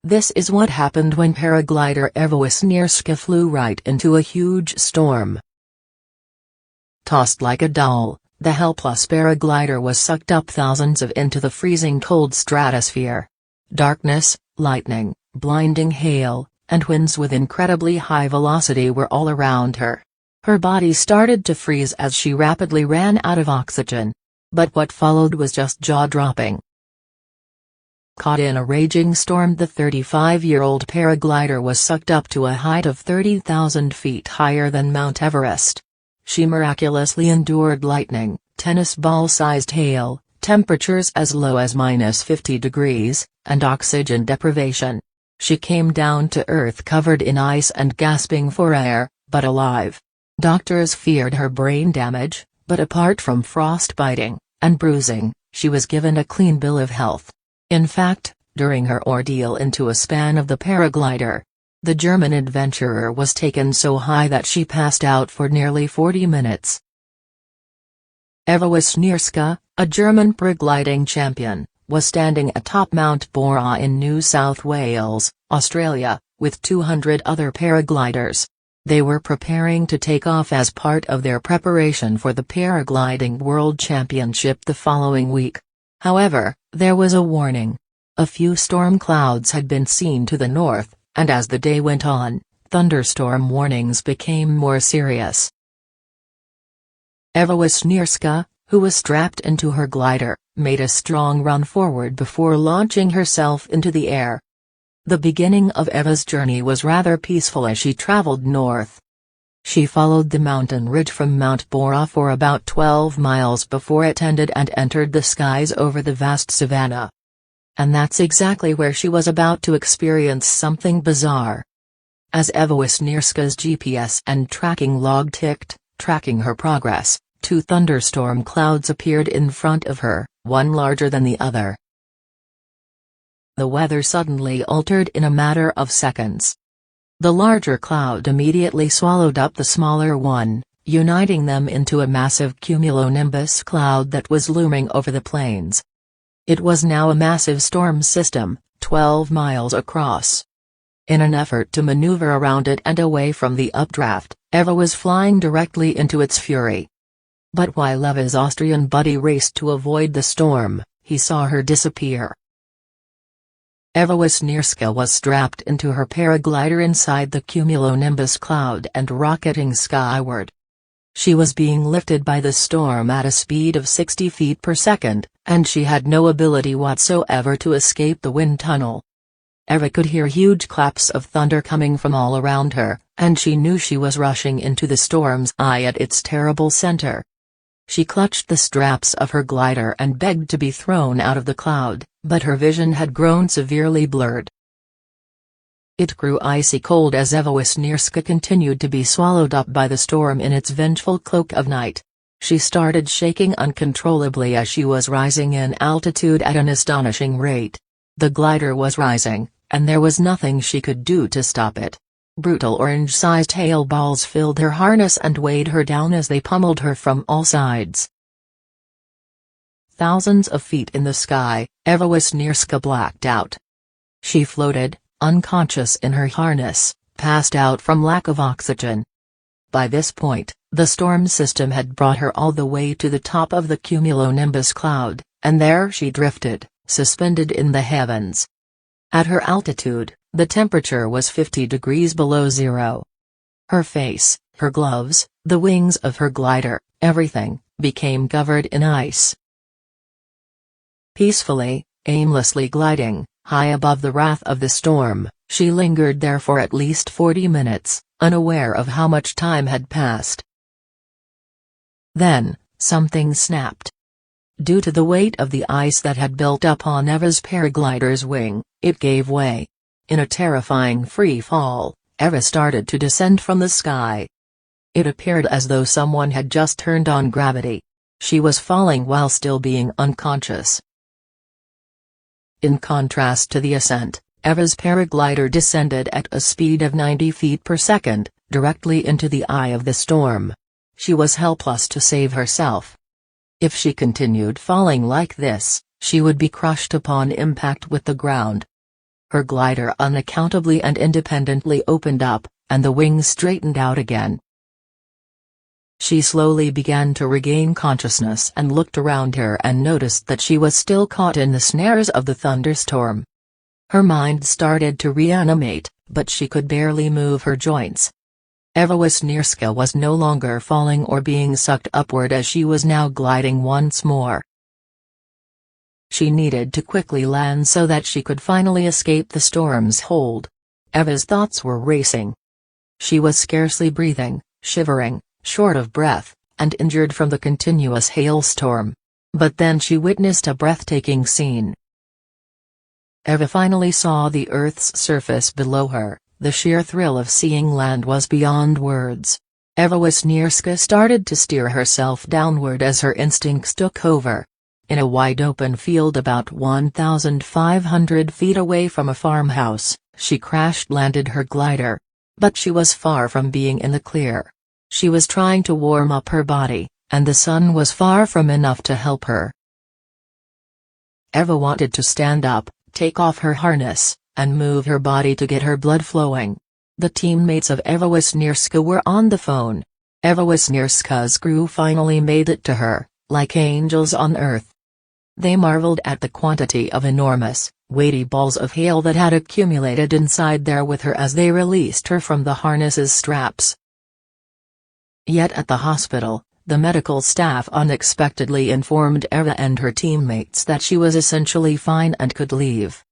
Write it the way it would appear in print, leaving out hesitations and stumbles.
This is what happened when paraglider Ewa Wisnierska flew right into a huge storm. Tossed like a doll, the helpless paraglider was sucked up thousands of into the freezing cold stratosphere. Darkness, lightning, blinding hail, and winds with incredibly high velocity were all around her. Her body started to freeze as she rapidly ran out of oxygen. But what followed was just jaw-dropping. Caught in a raging storm, the 35-year-old paraglider was sucked up to a height of 30,000 feet higher than Mount Everest. She miraculously endured lightning, tennis ball-sized hail, temperatures as low as -50 degrees, and oxygen deprivation. She came down to earth covered in ice and gasping for air, but alive. Doctors feared her brain damage, but apart from frostbiting and bruising, she was given a clean bill of health. In fact, during her ordeal into a span of the paraglider, the German adventurer was taken so high that she passed out for nearly 40 minutes. Ewa Wisnierska, a German paragliding champion, was standing atop Mount Bora in New South Wales, Australia, with 200 other paragliders. They were preparing to take off as part of their preparation for the Paragliding World Championship the following week. However, there was a warning. A few storm clouds had been seen to the north, and as the day went on, thunderstorm warnings became more serious. Ewa Wisnierska, who was strapped into her glider, made a strong run forward before launching herself into the air. The beginning of Ewa's journey was rather peaceful as she traveled north. She followed the mountain ridge from Mount Bora for about 12 miles before it ended and entered the skies over the vast savanna. And that's exactly where she was about to experience something bizarre. As Ewa Wisnierska's GPS and tracking log ticked, tracking her progress, two thunderstorm clouds appeared in front of her, one larger than the other. The weather suddenly altered in a matter of seconds. The larger cloud immediately swallowed up the smaller one, uniting them into a massive cumulonimbus cloud that was looming over the plains. It was now a massive storm system, 12 miles across. In an effort to maneuver around it and away from the updraft, Ewa was flying directly into its fury. But while Ewa's Austrian buddy raced to avoid the storm, he saw her disappear. Ewa Wisnierska was strapped into her paraglider inside the cumulonimbus cloud and rocketing skyward. She was being lifted by the storm at a speed of 60 feet per second, and she had no ability whatsoever to escape the wind tunnel. Ewa could hear huge claps of thunder coming from all around her, and she knew she was rushing into the storm's eye at its terrible center. She clutched the straps of her glider and begged to be thrown out of the cloud, but her vision had grown severely blurred. It grew icy cold as Ewa Wisnierska continued to be swallowed up by the storm in its vengeful cloak of night. She started shaking uncontrollably as she was rising in altitude at an astonishing rate. The glider was rising, and there was nothing she could do to stop it. Brutal orange-sized hail balls filled her harness and weighed her down as they pummeled her from all sides. Thousands of feet in the sky, Ewa Wisnierska blacked out. She floated, unconscious in her harness, passed out from lack of oxygen. By this point, the storm system had brought her all the way to the top of the cumulonimbus cloud, and there she drifted, suspended in the heavens. At her altitude, the temperature was 50 degrees below zero. Her face, her gloves, the wings of her glider, everything, became covered in ice. Peacefully, aimlessly gliding, high above the wrath of the storm, she lingered there for at least 40 minutes, unaware of how much time had passed. Then, something snapped. Due to the weight of the ice that had built up on Ewa's paraglider's wing, it gave way. In a terrifying free fall, Ewa started to descend from the sky. It appeared as though someone had just turned on gravity. She was falling while still being unconscious. In contrast to the ascent, Ewa's paraglider descended at a speed of 90 feet per second, directly into the eye of the storm. She was helpless to save herself. If she continued falling like this, she would be crushed upon impact with the ground. Her glider unaccountably and independently opened up, and the wings straightened out again. She slowly began to regain consciousness and looked around her and noticed that she was still caught in the snares of the thunderstorm. Her mind started to reanimate, but she could barely move her joints. Ewa Wisnierska was no longer falling or being sucked upward as she was now gliding once more. She needed to quickly land so that she could finally escape the storm's hold. Ewa's thoughts were racing. She was scarcely breathing, shivering, short of breath, and injured from the continuous hailstorm. But then she witnessed a breathtaking scene. Ewa finally saw the Earth's surface below her. The sheer thrill of seeing land was beyond words. Ewa Wisnierska started to steer herself downward as her instincts took over. In a wide-open field about 1,500 feet away from a farmhouse, she crash-landed her glider. But she was far from being in the clear. She was trying to warm up her body, and the sun was far from enough to help her. Ewa wanted to stand up, take off her harness, and move her body to get her blood flowing. The teammates of Ewa Wisnierska were on the phone. Ewa Wisnierska's crew finally made it to her, like angels on earth. They marveled at the quantity of enormous, weighty balls of hail that had accumulated inside there with her as they released her from the harness's straps. Yet at the hospital, the medical staff unexpectedly informed Ewa and her teammates that she was essentially fine and could leave.